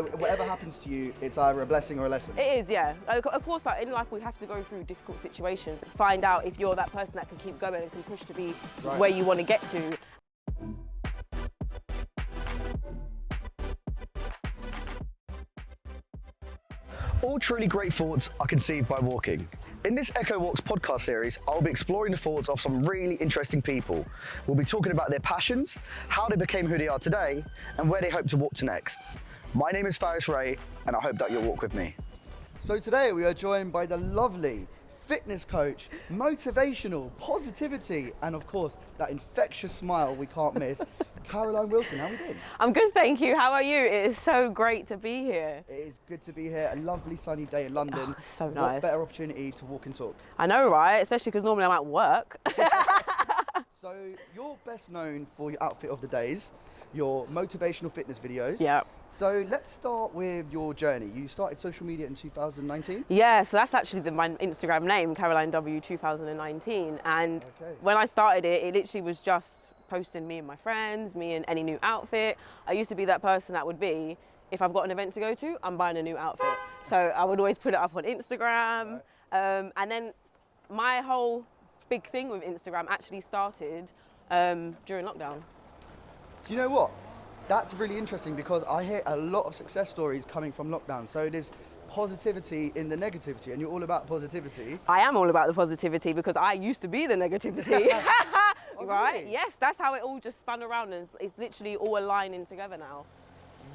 So whatever happens to you, it's either a blessing or a lesson. It is, yeah. Of course, like in life, we have to go through difficult situations to find out if you're that person that can keep going and can push to be where you want to get to. All truly great thoughts are conceived by walking. In this ECCO Walks podcast series, I'll be exploring the thoughts of some really interesting people. We'll be talking about their passions, how they became who they are today, and where they hope to walk to next. My name is Faris Rai, and I hope that you'll walk with me. So today we are joined by the lovely fitness coach, motivational, positivity, and of course, that infectious smile we can't miss, Caroline Wilson. How are we doing? I'm good, thank you. How are you? It is so great to be here. It is good to be here. A lovely sunny day in London. Oh, so What nice. better opportunity to walk and talk? I know, right? Especially because normally I'm at work. So you're best known for your outfit of the days, your motivational fitness videos. Yeah. So let's start with your journey. You started social media in 2019? Yeah, so that's actually my Instagram name, Caroline W 2019. And when I started it, it literally was just posting me and my friends, me and any new outfit. I used to be that person that would be, if I've got an event to go to, I'm buying a new outfit. So I would always put it up on Instagram. And then my whole big thing with Instagram actually started during lockdown. Do you know what? That's really interesting because I hear a lot of success stories coming from lockdown. So there's positivity in the negativity, and you're all about positivity. I am all about the positivity because I used to be the negativity. Oh, right? really? Yes, that's how it all just spun around, and it's literally all aligning together now.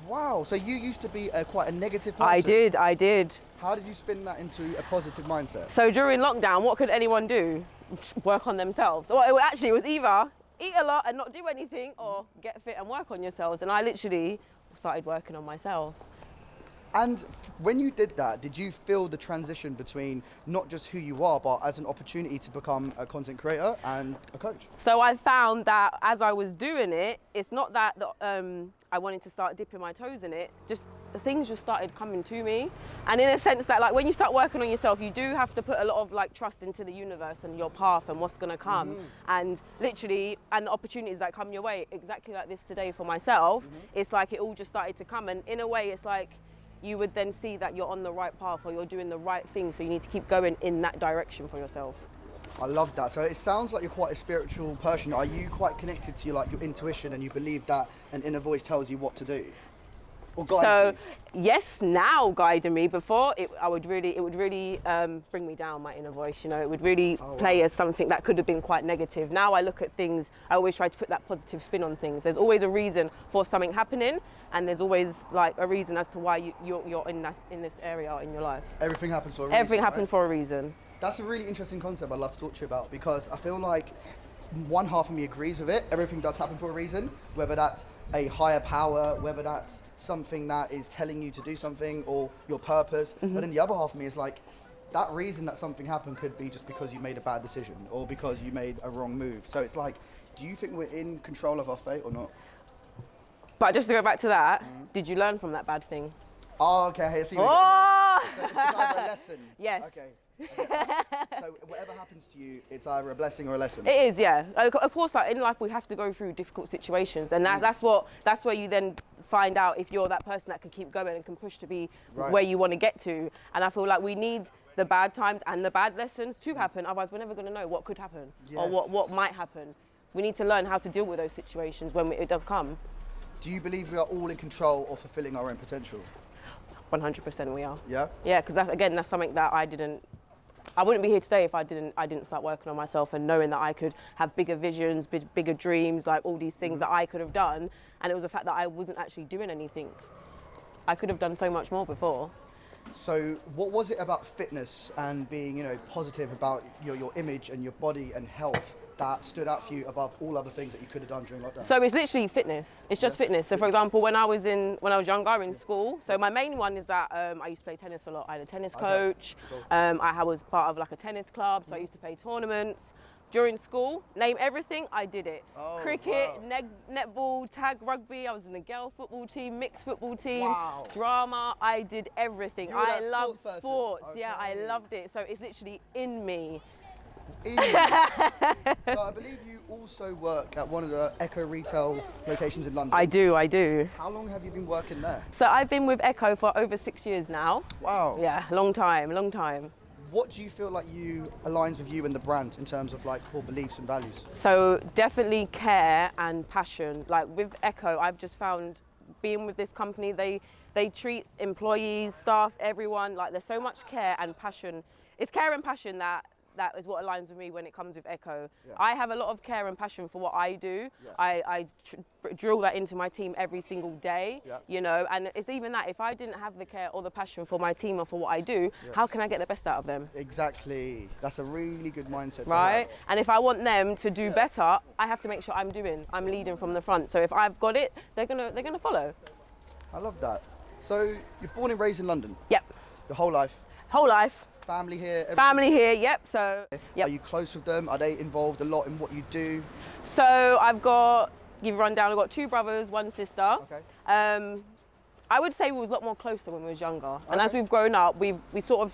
Wow, so you used to be quite a negative person. I did. How did you spin that into a positive mindset? So during lockdown, what could anyone do? Work on themselves. Well, it was either eat a lot and not do anything, or get fit and work on yourselves. And I literally started working on myself. And when you did that, did you feel the transition between not just who you are, but as an opportunity to become a content creator and a coach? So I found that as I was doing it, it's not that I wanted to start dipping my toes in it, just the things just started coming to me. And in a sense that, like, when you start working on yourself, you do have to put a lot of like trust into the universe and your path and what's gonna come. And literally, and the opportunities that come your way, exactly like this today for myself, it's like it all just started to come. And in a way, it's like, you would then see that you're on the right path or you're doing the right thing, so you need to keep going in that direction for yourself. I love that. So it sounds like you're quite a spiritual person. Are you quite connected to your intuition, and you believe that an inner voice tells you what to do? Or guides you? Yes, now guiding me. Before, it would really bring me down, my inner voice. You know, it would really play as something that could have been quite negative. Now I look at things, I always try to put that positive spin on things. There's always a reason for something happening, and there's always like a reason as to why you're in this area in your life. Everything happens for a reason. Everything happens for a reason. That's a really interesting concept I'd love to talk to you about, because I feel like one half of me agrees with it. Everything does happen for a reason, whether that's a higher power, whether that's something that is telling you to do something, or your purpose. But then the other half of me is like, that reason that something happened could be just because you made a bad decision or because you made a wrong move. So it's like, do you think we're in control of our fate or not? But just to go back to that, did you learn from that bad thing? Oh, okay, I see. Oh! So it's either a lesson. Yes. Okay. So whatever happens to you, it's either a blessing or a lesson. It is, yeah. Of course, like in life, we have to go through difficult situations, and that's where you then find out if you're that person that can keep going and can push to be where you want to get to. And I feel like we need the bad times and the bad lessons to happen. Otherwise, we're never going to know what could happen or what might happen. We need to learn how to deal with those situations when it does come. Do you believe we are all in control of fulfilling our own potential? 100% we are. Yeah? Yeah, because that's something that I wouldn't be here today if I didn't start working on myself and knowing that I could have bigger visions, bigger dreams, like all these things that I could have done. And it was the fact that I wasn't actually doing anything. I could have done so much more before. So what was it about fitness and being, positive about your image and your body and health that stood out for you above all other things that you could have done during lockdown? So it's literally fitness. It's just fitness. So for example, when I was younger in school, so my main one is that I used to play tennis a lot. I had a tennis coach. Cool. I was part of like a tennis club, so I used to play tournaments. During school, name everything, I did it. Oh, cricket, wow. netball, tag rugby, I was in the girl football team, mixed football team, Wow. drama, I did everything. You were that I love sports person. sports, Okay. yeah, I loved it. So it's literally in me. So I believe you also work at one of the ECCO retail locations in London. I do. How long have you been working there? So I've been with ECCO for over 6 years now. Wow. Yeah, long time. What do you feel like aligns with you and the brand in terms of like core beliefs and values? So definitely care and passion. Like with ECCO, I've just found being with this company, they treat employees, staff, everyone, like there's so much care and passion. It's care and passion that is what aligns with me when it comes with ECCO. Yeah. I have a lot of care and passion for what I do. Yeah. I drill that into my team every single day, Yeah. you know, and it's even that if I didn't have the care or the passion for my team or for what I do, how can I get the best out of them? Exactly. That's a really good mindset. Right? And if I want them to do better, I have to make sure I'm leading from the front. So if I've got it, they're gonna follow. I love that. So you're born and raised in London? Yep. Your whole life? Whole life. Family here? Everything? Family here, yep. So, yep. Are you close with them? Are they involved a lot in what you do? So I've got, give you a rundown, I've got 2 brothers, 1 sister. Okay. I would say we was a lot more closer when we was younger. And as we've grown up, we sort of,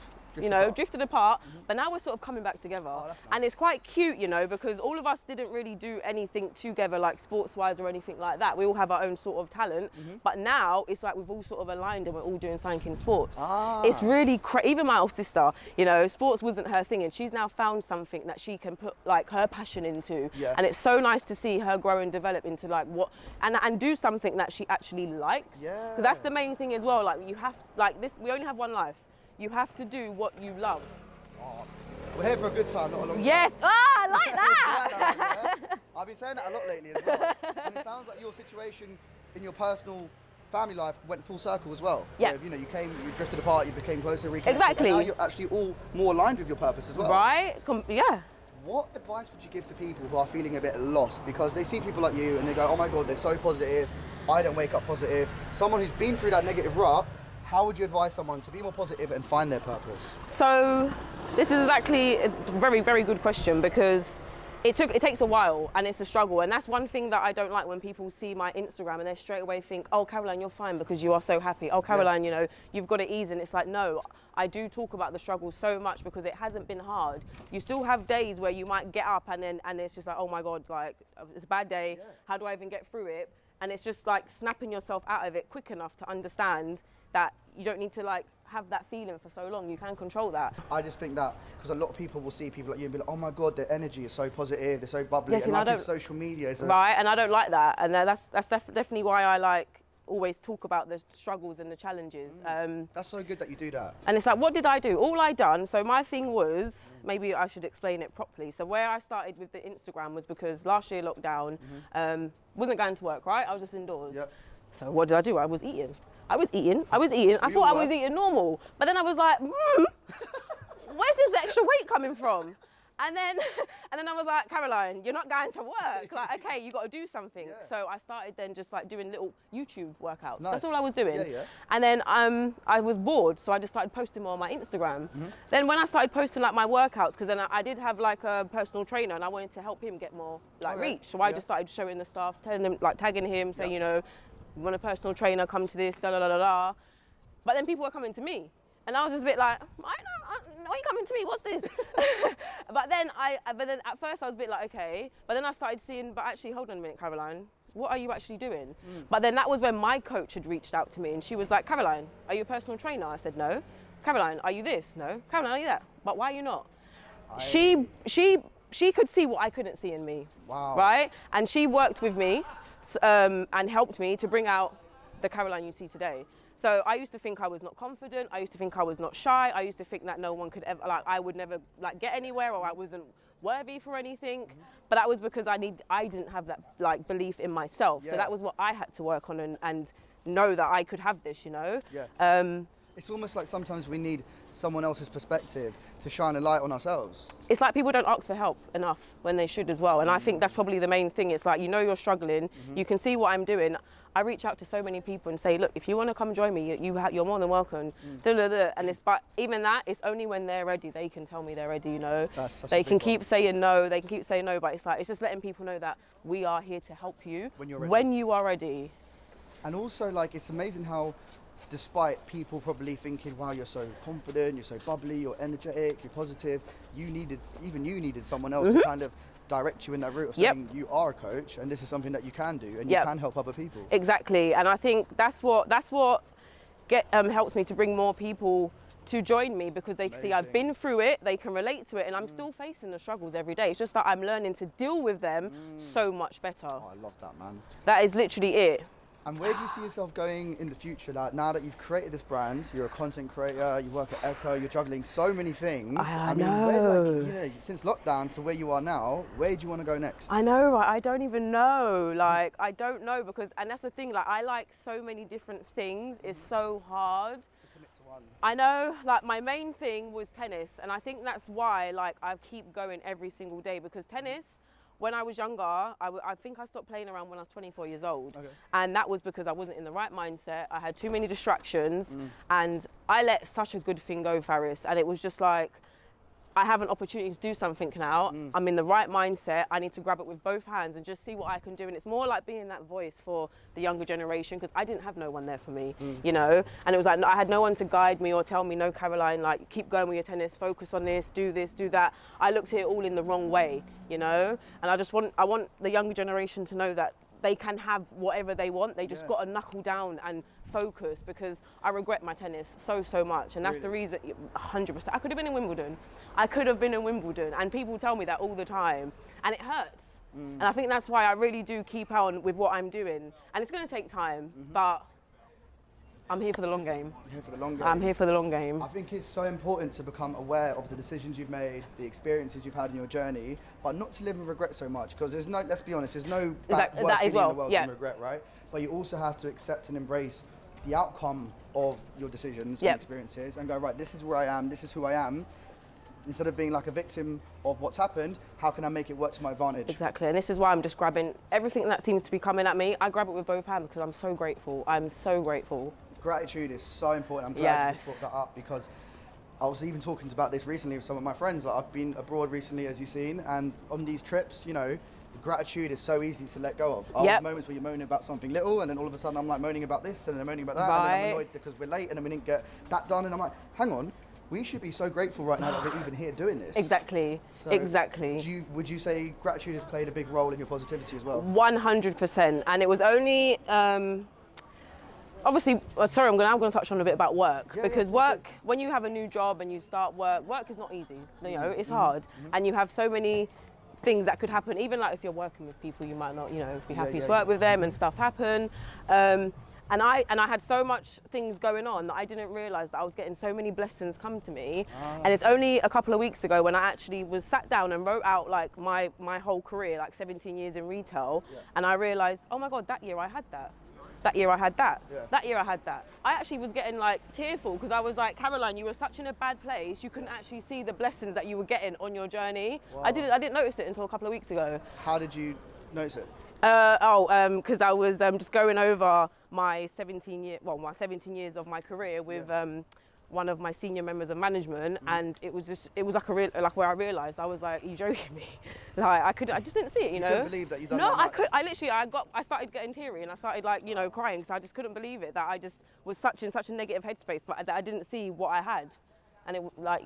drifted apart, but now we're sort of coming back together. Oh, that's nice. And it's quite cute, because all of us didn't really do anything together, like sports-wise or anything like that. We all have our own sort of talent, but now it's like we've all sort of aligned and we're all doing something in sports. It's really even my older sister, sports wasn't her thing, and she's now found something that she can put like her passion into. Yeah. And it's so nice to see her grow and develop into like and do something that she actually likes. Yeah. Because that's the main thing as well. Like we only have one life. You have to do what you love. We're here for a good time, not a long time. Yes, I like that. Yeah. I've been saying that a lot lately as well. And it sounds like your situation in your personal family life went full circle as well. Yeah. You drifted apart, you became closer, reconnected. Exactly. And now you're actually all more aligned with your purpose as well. Right? Yeah. What advice would you give to people who are feeling a bit lost because they see people like you and they go, oh my God, they're so positive, I don't wake up positive. Someone who's been through that negative rut, how would you advise someone to be more positive and find their purpose? So this is actually a very, very good question because it takes a while and it's a struggle. And that's one thing that I don't like when people see my Instagram and they straight away think, oh, Caroline, you're fine because you are so happy. Oh, Caroline, you've got it easy. And it's like, no, I do talk about the struggle so much because it hasn't been hard. You still have days where you might get up and it's just like, oh my God, like it's a bad day. Yeah. How do I even get through it? And it's just like snapping yourself out of it quick enough to understand that you don't need to like have that feeling for so long. You can control that. I just think that because a lot of people will see people like you and be like, oh my God, their energy is so positive, they're so bubbly, yes, and like social media is right, and I don't like that, and that's definitely why I like always talk about the struggles and the challenges. That's so good that you do that. And it's like, what did I do? All I done, so my thing was, maybe I should explain it properly. So where I started with the Instagram was because last year lockdown, wasn't going to work, right? I was just indoors. Yep. So what did I do? I was eating. I thought I was eating normal. But then I was like, where's this extra weight coming from? And then I was like, Caroline, you're not going to work. Like, okay, you got to do something. Yeah. So I started then just like doing little YouTube workouts. Nice. That's all I was doing. Yeah, yeah. And then I was bored, so I just started posting more on my Instagram. Then when I started posting like my workouts, because then I did have like a personal trainer and I wanted to help him get more like reach. So I just started showing the staff, telling them, like tagging him, saying, you want a personal trainer, come to this, da da da da da. But then people were coming to me. And I was just a bit like, why are you coming to me? What's this? but then at first I was a bit like, okay. But then I started seeing, but actually, hold on a minute, Caroline. What are you actually doing? But then that was when my coach had reached out to me and she was like, Caroline, are you a personal trainer? I said, no. Caroline, are you this? No. Caroline, are you that? But why are you not? She could see what I couldn't see in me. Wow. Right? And she worked with me and helped me to bring out the Caroline you see today. So I used to think I was not confident. I used to think I was not shy. I used to think that no one could ever, like, I would never like get anywhere or I wasn't worthy for anything. But that was because I didn't have that like belief in myself. Yeah. So that was what I had to work on and know that I could have this, Yeah. It's almost like sometimes we need someone else's perspective to shine a light on ourselves. It's like people don't ask for help enough when they should as well. And I think that's probably the main thing. It's like, you're struggling. You can see what I'm doing. I reach out to so many people and say, look, if you want to come join me, you're more than welcome. And but even that, it's only when they're ready, they can tell me they're ready, They can keep saying no, but it's just letting people know that we are here to help you when you're ready. When you are ready. And also, like, it's amazing how despite people probably thinking, wow, you're so confident, you're so bubbly, you're energetic, you're positive, you needed someone else to kind of direct you in that route of saying you are a coach and this is something that you can do and you can help other people. Exactly, and I think that's what helps me to bring more people to join me, because they see I've been through it, they can relate to it, and I'm still facing the struggles every day. It's just that I'm learning to deal with them so much better. Oh, I love that, man. That is literally it. And where do you see yourself going in the future? Like, now that you've created this brand, you're a content creator, you work at ECCO, you're juggling so many things. I mean, know. Since lockdown to where you are now, where do you want to go next? I know, right? I don't even know. Like, I don't know, because, and that's the thing, like, I like so many different things. It's so hard. I know, like, my main thing was tennis, and I think that's why, like, I keep going every single day, because tennis, when I was younger, I think I stopped playing around when I was 24 years old. Okay. And that was because I wasn't in the right mindset. I had too many distractions, and I let such a good thing go, Faris, and it was just like, I have an opportunity to do something now. I'm in the right mindset. I need to grab it with both hands and just see what I can do. And it's more like being that voice for the younger generation, because I didn't have no one there for me, you know? And it was like, I had no one to guide me or tell me, no, Caroline, like, keep going with your tennis, focus on this, do that. I looked at it all in the wrong way, you know? And I want the younger generation to know that they can have whatever they want. They just got to knuckle down and focus, because I regret my tennis so much. And that's the reason, 100%. I could have been in Wimbledon. And people tell me that all the time, and it hurts. And I think that's why I really do keep on with what I'm doing. And it's going to take time, but I'm here for the long game. You're here for the long game. I'm here for the long game. I think it's so important to become aware of the decisions you've made, the experiences you've had in your journey, but not to live with regret so much, because there's no, let's be honest, there's no worst feeling in the world than regret, right? But you also have to accept and embrace the outcome of your decisions and experiences and go, right, this is where I am, this is who I am. Instead of being like a victim of what's happened, how can I make it work to my advantage? Exactly, and this is why I'm just grabbing everything that seems to be coming at me. I grab it with both hands, because I'm so grateful. I'm so grateful. Gratitude is so important. I'm glad you brought that up, because I was even talking about this recently with some of my friends. Like, I've been abroad recently, as you've seen, and on these trips, you know, the gratitude is so easy to let go of. I'll have moments where you're moaning about something little, and then all of a sudden I'm like moaning about this, and then I'm moaning about that, and then I'm annoyed because we're late and then we didn't get that done, and I'm like, hang on, we should be so grateful right now that we're even here doing this. Exactly, so exactly. Would you say gratitude has played a big role in your positivity as well? 100%, and it was only, obviously, sorry, I'm going to touch on a bit about work, because work, when you have a new job and you start work is not easy, you know, it's hard, and you have so many things that could happen. Even like if you're working with people, you might not, you know, be happy to work with them, and stuff happen. And I had so much things going on that I didn't realise that I was getting so many blessings come to me. And it's only a couple of weeks ago when I actually was sat down and wrote out like my whole career, like 17 years in retail, and I realised, oh my God, that year I had that. That year I had that. That year I had that. I actually was getting like tearful, because I was like, Caroline, you were such in a bad place. You couldn't actually see the blessings that you were getting on your journey. Wow. I didn't notice it until a couple of weeks ago. How did you notice it? Because I was just going over my 17 years of my career with one of my senior members of management, and it was like where I realised, I was like, are you joking me? Like I just didn't see it, you know. Couldn't believe that you've done that much. I started getting teary, and I started like, you know, crying, because I just couldn't believe it, that I just was in such a negative headspace, but that I didn't see what I had. And it, like,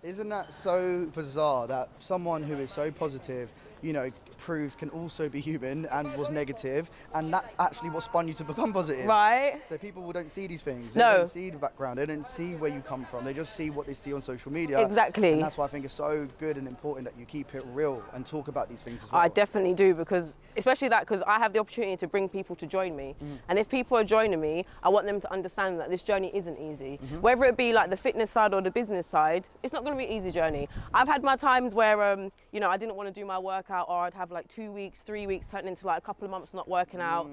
Isn't that so bizarre that someone who is so positive, you know, proves can also be human and was negative, and that's actually what spun you to become positive. Right. So people don't see these things. They don't see the background. They don't see where you come from. They just see what they see on social media. Exactly. And that's why I think it's so good and important that you keep it real and talk about these things as well. I definitely do, because especially because I have the opportunity to bring people to join me. And if people are joining me, I want them to understand that this journey isn't easy. Whether it be like the fitness side or the business side, it's not going to be an easy journey. I've had my times where, you know, I didn't want to do my workout, or I'd have like 2 weeks, 3 weeks turn into like a couple of months not working out.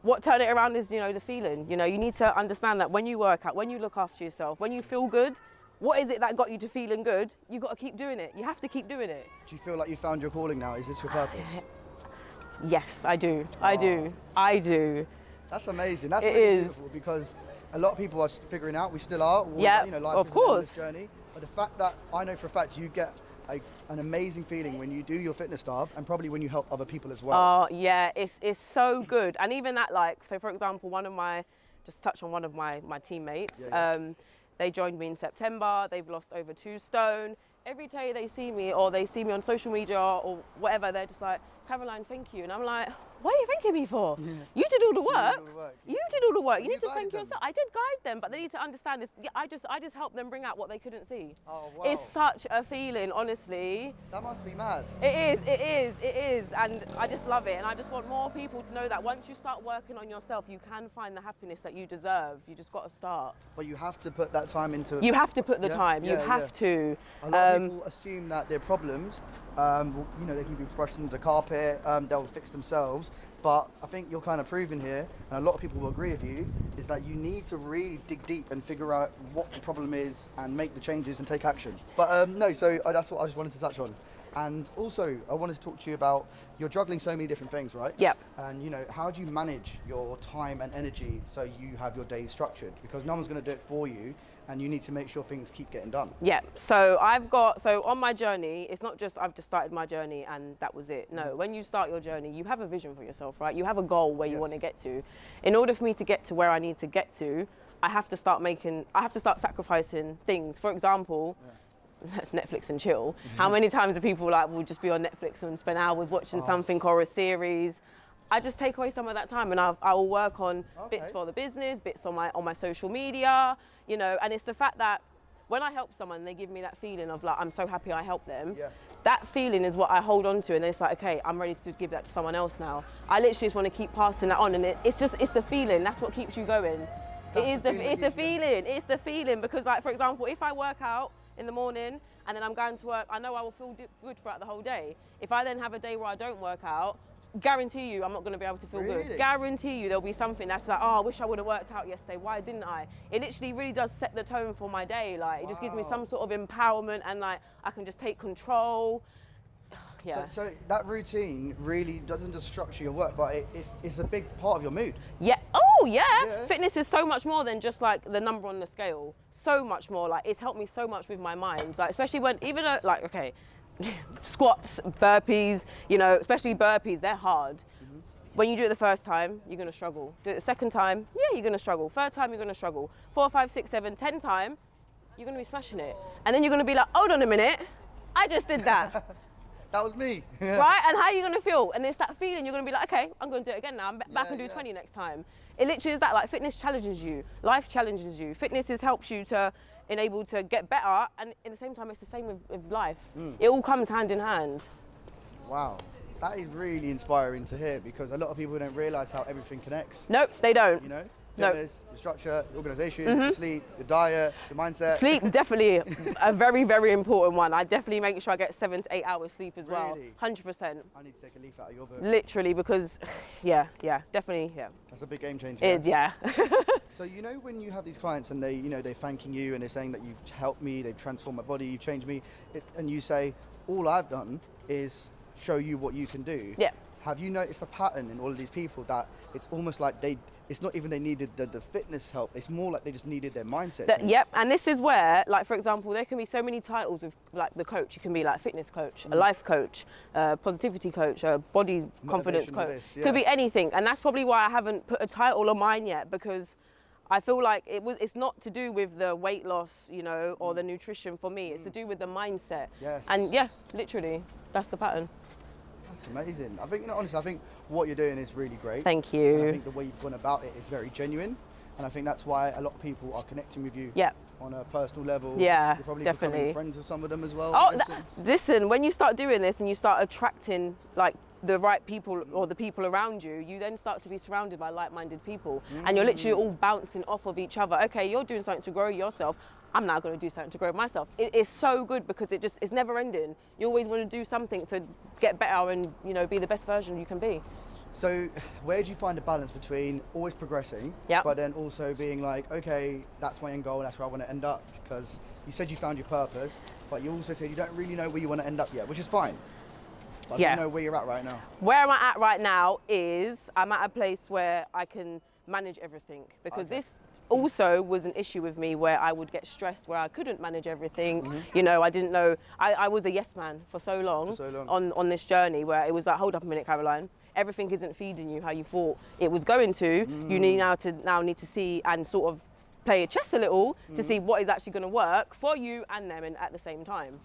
What turned it around is, you know, the feeling. You know, you need to understand that when you work out, when you look after yourself, when you feel good, what is it that got you to feeling good? You've got to keep doing it. You have to keep doing it. Do you feel like you found your calling now? Is this your purpose? Yes, I do. I do. That's amazing. That's really beautiful, because a lot of people are figuring out, we still are. Yeah, you know, life is a this journey. But the fact that I know for a fact you get an amazing feeling when you do your fitness stuff, and probably when you help other people as well. Oh yeah, it's so good. And even that, like, so for example, one of my just to touch on one of my teammates. Yeah. They joined me in September. They've lost over 2 stone. Every day they see me, or they see me on social media or whatever, they're just like, Caroline, thank you. And I'm like, what are you thanking me for? Yeah. You did all the work. You You did all the work. You need to guided thank them. yourself. I did guide them, but they need to understand this. Yeah, I just helped them bring out what they couldn't see. Oh, wow. It's such a feeling, honestly. That must be mad. It is, and I just love it. And I just want more people to know that once you start working on yourself, you can find the happiness that you deserve. You just got to start. But you have to put that time into. You have to put the Yeah, time. You yeah, have yeah. to. A lot of people assume that their problems, you know, they can be brushed into the carpet, they'll fix themselves. But I think you're kind of proving here, and a lot of people will agree with you, is that you need to really dig deep and figure out what the problem is and make the changes and take action. But no, so that's what I just wanted to touch on. And also, I wanted to talk to you about, you're juggling so many different things, right? Yep. And you know, how do you manage your time and energy so you have your days structured? Because no one's going to do it for you, and you need to make sure things keep getting done. Yeah, so on my journey, it's not just I've just started my journey and that was it. No, when you start your journey, you have a vision for yourself, right? You have a goal where you Yes. want to get to. In order for me to get to where I need to get to, I have to start sacrificing things. For example, Netflix and chill. How many times are people like, will just be on Netflix and spend hours watching something or a series? I just take away some of that time and I will work on bits for the business, bits on my social media, you know, and it's the fact that when I help someone, they give me that feeling of like, I'm so happy I helped them. Yeah. That feeling is what I hold on to, and it's like, okay, I'm ready to give that to someone else now. I literally just want to keep passing that on, and it's the feeling, that's what keeps you going. It's the feeling, because like, for example, if I work out in the morning and then I'm going to work, I know I will feel good throughout the whole day. If I then have a day where I don't work out, guarantee you I'm not going to be able to feel Really? good. Guarantee you there'll be something that's like, oh, I wish I would have worked out yesterday, why didn't I? It literally really does set the tone for my day. Like, it just gives me some sort of empowerment, and like, I can just take control. Yeah. So that routine really doesn't just structure your work, but it's a big part of your mood. Yeah. Oh, yeah. Yeah. Fitness is so much more than just like the number on the scale. So much more. Like, it's helped me so much with my mind. Like, especially when, even though, like, okay, squats, burpees, you know, especially burpees, they're hard. When you do it the first time, you're gonna struggle. Do it the second time, yeah, you're gonna struggle. Third time, you're gonna struggle. 4, 5, 6, 7, 10 time, you're gonna be smashing it. And then you're gonna be like, hold on a minute, I just did that. That was me. Right? And how are you gonna feel? And it's that feeling, you're gonna be like, okay, I'm gonna do it again now. I'm back and do Yeah. 20 next time. It literally is that, like, fitness challenges you, life challenges you. Fitness helps you to enable to get better, and at the same time, it's the same with life. It all comes hand in hand. Wow. That is really inspiring to hear, because a lot of people don't realise how everything connects. Nope, they don't. You know? Nope. Fitness, your structure, your organisation, your sleep, your diet, your mindset. Sleep, definitely a very, very important one. I definitely make sure I get 7 to 8 hours sleep as well. Really? 100%. I need to take a leaf out of your book. Literally, because, yeah, definitely, yeah. That's a big game changer. Yeah. So you know, when you have these clients and they, you know, they're thanking you and they're saying that you've helped me, they've transformed my body, you've changed me, and you say, all I've done is show you what you can do. Yeah. Have you noticed a pattern in all of these people that it's almost like it's not even they needed the fitness help, it's more like they just needed their mindset. Yep, and this is where, like, for example, there can be so many titles of, like, the coach. You can be like fitness coach, a life coach, a positivity coach, a body confidence Motivational coach. this, yeah. Could be anything, and that's probably why I haven't put a title on mine yet, because I feel like it's not to do with the weight loss, you know, or the nutrition for me. It's to do with the mindset. Yes. And yeah, literally, that's the pattern. That's amazing. I think, you know, honestly, I think what you're doing is really great. Thank And I you. think the way you've gone about it is very genuine, and I think that's why a lot of people are connecting with you. Yep. On a personal level. Yeah, You're probably definitely. becoming friends with some of them as well. Oh, I'm guessing. listen, when you start doing this and you start attracting, like, the right people or the people around you, you then start to be surrounded by like-minded people, and you're literally all bouncing off of each other. Okay, you're doing something to grow yourself. I'm now going to do something to grow myself. It is so good because it's never ending. You always want to do something to get better and, you know, be the best version you can be. So where do you find a balance between always progressing, Yep. but then also being like, okay, that's my end goal, that's where I want to end up? Because you said you found your purpose, but you also said you don't really know where you want to end up yet, which is fine. But I Yeah. don't know where you're at right now. Where am I at right now is I'm at a place where I can manage everything, because Okay. this also was an issue with me where I would get stressed, where I couldn't manage everything. You know, I didn't know, I was a yes man for so long, For so long. on this journey, where it was like, hold up a minute, Caroline, everything isn't feeding you how you thought it was going to, you need need to see and sort of play chess a little to see what is actually going to work for you and them and at the same time.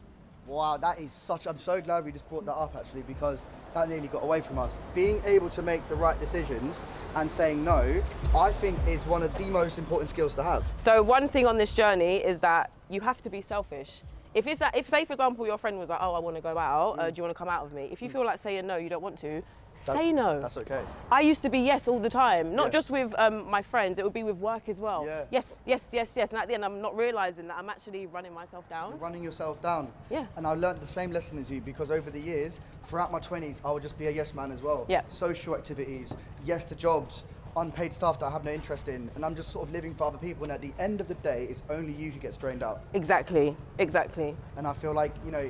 Wow, that is I'm so glad we just brought that up actually, because that nearly got away from us. Being able to make the right decisions and saying no, I think is one of the most important skills to have. So one thing on this journey is that you have to be selfish. If say for example your friend was like, oh, I want to go out, do you want to come out with me? If you feel like saying no, you don't want to, say no. That's okay. I used to be yes all the time, not just with my friends, it would be with work as well. Yeah. Yes, yes, yes, yes. And at the end, I'm not realising that I'm actually running myself down. You're running yourself down. Yeah. And I learned the same lesson as you, because over the years, throughout my 20s, I would just be a yes man as well. Yeah. Social activities, yes to jobs, unpaid stuff that I have no interest in, and I'm just sort of living for other people, and at the end of the day, it's only you who gets drained out. Exactly, exactly. And I feel like, you know,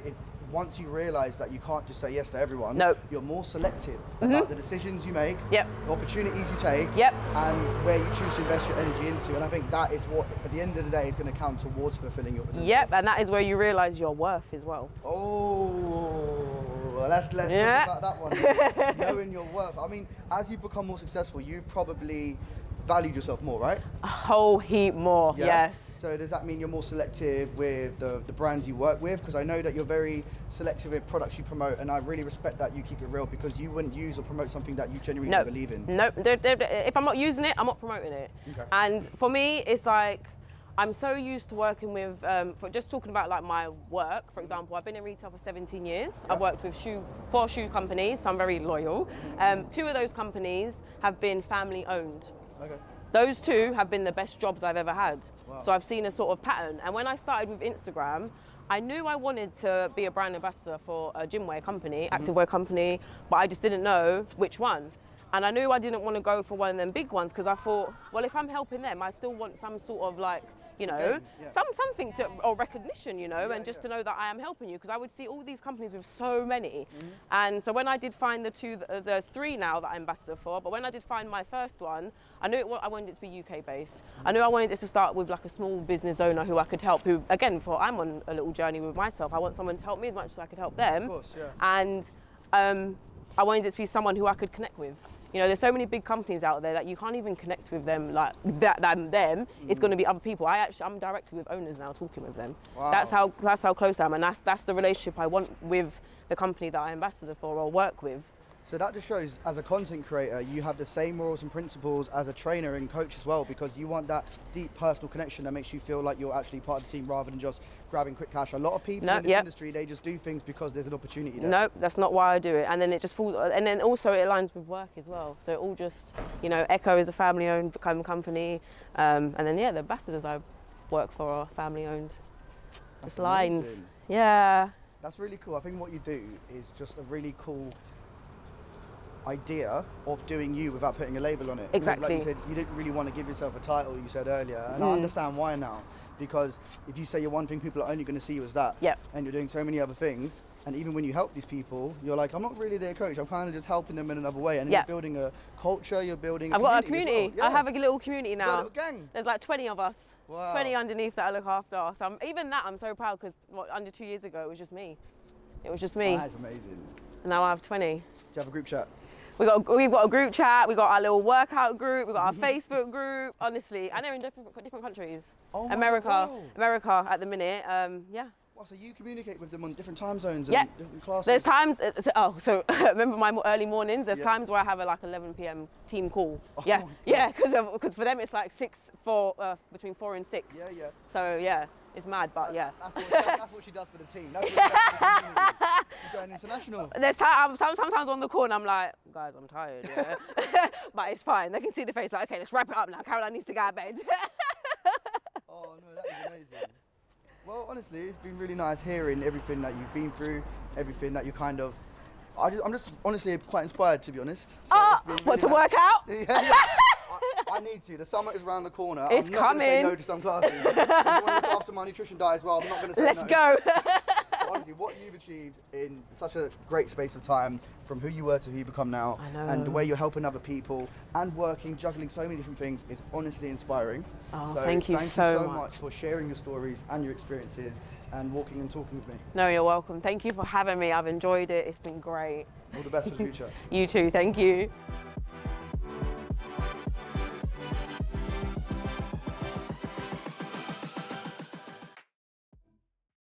once you realise that you can't just say yes to everyone, Nope. you're more selective about the decisions you make, Yep. the opportunities you take, Yep. and where you choose to invest your energy into. And I think that is what, at the end of the day, is going to count towards fulfilling your potential. Yep, and that is where you realise your worth as well. Oh, let's talk about that one. Knowing your worth. I mean, as you become more successful, you've probably valued yourself more, right? A whole heap more, yes. So does that mean you're more selective with the brands you work with? Because I know that you're very selective with products you promote, and I really respect that you keep it real, because you wouldn't use or promote something that you genuinely don't believe in. Nope. If I'm not using it, I'm not promoting it. Okay. And for me, it's like, I'm so used to working with, for just talking about like my work, for example, I've been in retail for 17 years. Yeah. I've worked with 4 shoe companies, so I'm very loyal. 2 of those companies have been family owned. Okay. Those 2 have been the best jobs I've ever had. Wow. So I've seen a sort of pattern. And when I started with Instagram, I knew I wanted to be a brand ambassador for a gym wear company, activewear company, but I just didn't know which one. And I knew I didn't want to go for one of them big ones, because I thought, well, if I'm helping them, I still want some sort of like, you know, something to, or recognition, you know, and just to know that I am helping you, because I would see all these companies with so many. And so when I did find the 2, there's 3 now that I'm ambassador for, but when I did find my first one, I knew I wanted it to be UK based. I knew I wanted it to start with like a small business owner who I could help, who, again, I'm on a little journey with myself. I want someone to help me as much as I could help them. Of course, yeah. And I wanted it to be someone who I could connect with. You know, there's so many big companies out there that you can't even connect with them like them. It's going to be other people. I'm directly with owners now, talking with them. Wow. That's how close I am, and that's the relationship I want with the company that I ambassador for or work with. So that just shows, as a content creator, you have the same morals and principles as a trainer and coach as well, because you want that deep personal connection that makes you feel like you're actually part of the team rather than just grabbing quick cash. A lot of people in this industry, they just do things because there's an opportunity there. No, that's not why I do it. And then it just falls, and then also it aligns with work as well. So it all just, you know, ECCO is a family-owned company, and then the ambassadors I work for are family-owned. That's just lines. amazing. Yeah. That's really cool. I think what you do is just a really cool idea of doing you without putting a label on it. Exactly. Like you said, you didn't really want to give yourself a title, you said earlier, and I understand why now, because if you say you're one thing, people are only going to see you as that. Yep. And you're doing so many other things, and even when you help these people, you're like, I'm not really their coach, I'm kind of just helping them in another way, and you're building a culture, you're building I've got a community. as well. I have a little community now. Got a little gang. There's like 20 of us. Wow. 20 underneath that I look after. So even that I'm so proud, because under 2 years ago it was just me. It was just me. That is amazing. And now I have 20. Do you have a group chat? We've got a group chat, we've got our little workout group, we've got our Facebook group, honestly, and they're in different countries. Oh, America at the minute, yeah. Well, so you communicate with them on different time zones Yeah. and different classes? There's times, remember my early mornings? There's times where I have a 11 p.m. team call. Yeah, because for them it's like between 4 and 6. Yeah, yeah. So yeah, it's mad, but yeah. That's what she does for the team. That's what she does for the community. She's going international. There's sometimes on the call and I'm like, guys, I'm tired, yeah. But it's fine. They can see the face like, okay, let's wrap it up now. Caroline needs to go to bed. Oh no, that is amazing. Well, honestly, it's been really nice hearing everything that you've been through, everything that you kind of. I'm just honestly quite inspired, to be honest. So What, to work out? Yeah. I need to. The summer is around the corner. It's I'm not going to say coming. no to some classes. I want to look after my nutrition diet as well. I'm not going to say no. Let's go. Honestly, crazy what you've achieved in such a great space of time, from who you were to who you become now. I know. And the way you're helping other people and working, juggling so many different things is honestly inspiring. Oh, So thank you so much for sharing your stories and your experiences and walking and talking with me. No, you're welcome. Thank you for having me. I've enjoyed it. It's been great. All the best for the future. You too. Thank you.